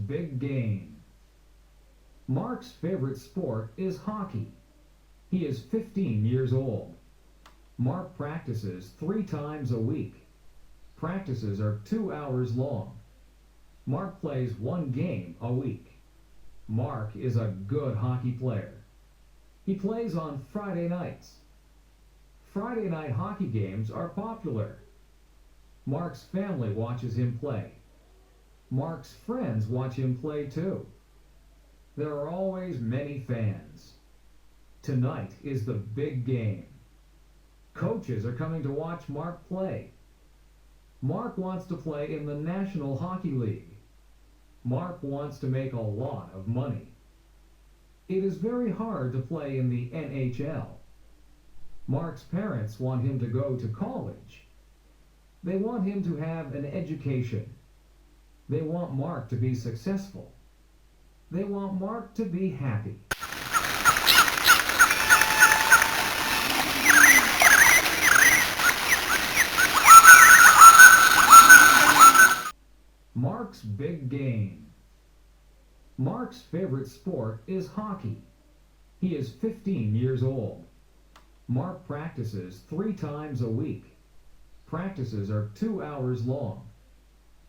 big game. Mark's favorite sport is hockey. He is 15 years old. Mark practices 3 times a week. Practices are 2 hours long. Mark plays 1 game a week. Mark is a good hockey player. He plays on Friday nights. Friday night hockey games are popular. Mark's family watches him play. Mark's friends watch him play too. There are always many fans. Tonight is the big game. Coaches are coming to watch Mark play. Mark wants to play in the National Hockey League. Mark wants to make a lot of money. It is very hard to play in the NHL. Mark's parents want him to go to college. They want him to have an education. They want Mark to be successful. They want Mark to be happy. Mark's big game. Mark's favorite sport is hockey. He is 15 years old. Mark practices 3 times a week. Practices are 2 hours long.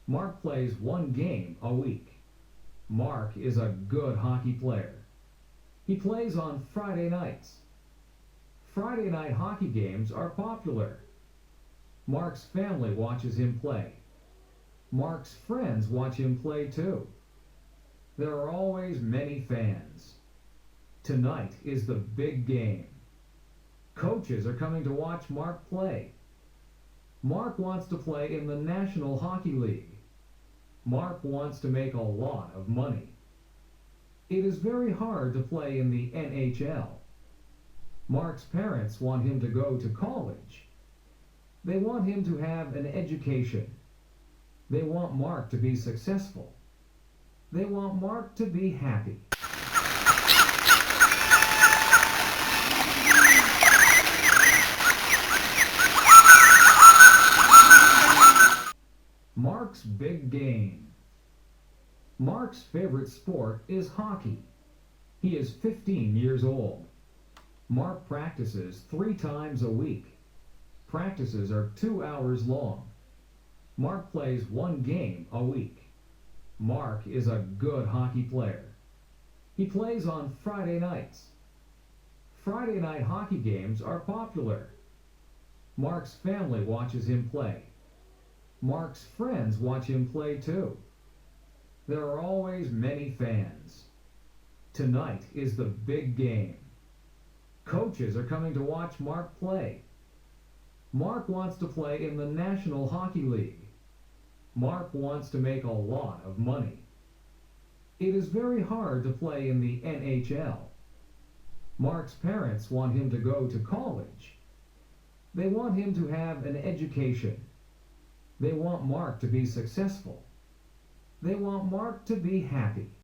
Mark plays 1 game a week. Mark is a good hockey player. He plays on Friday nights. Friday night hockey games are popular. Mark's family watches him play. Mark's friends watch him play too. There are always many fans. Tonight is the big game. Coaches are coming to watch Mark play. Mark wants to play in the National Hockey League. Mark wants to make a lot of money. It is very hard to play in the NHL. Mark's parents want him to go to college. They want him to have an education. They want Mark to be successful. They want Mark to be happy. Mark's big game. Mark's favorite sport is hockey. He is 15 years old. Mark practices 3 times a week. Practices are 2 hours long. Mark plays 1 game a week. Mark is a good hockey player. He plays on Friday nights. Friday night hockey games are popular. Mark's family watches him play. Mark's friends watch him play too. There are always many fans. Tonight is the big game. Coaches are coming to watch Mark play. Mark wants to play in the National Hockey League. Mark wants to make a lot of money. It is very hard to play in the NHL. Mark's parents want him to go to college. They want him to have an education. They want Mark to be successful. They want Mark to be happy.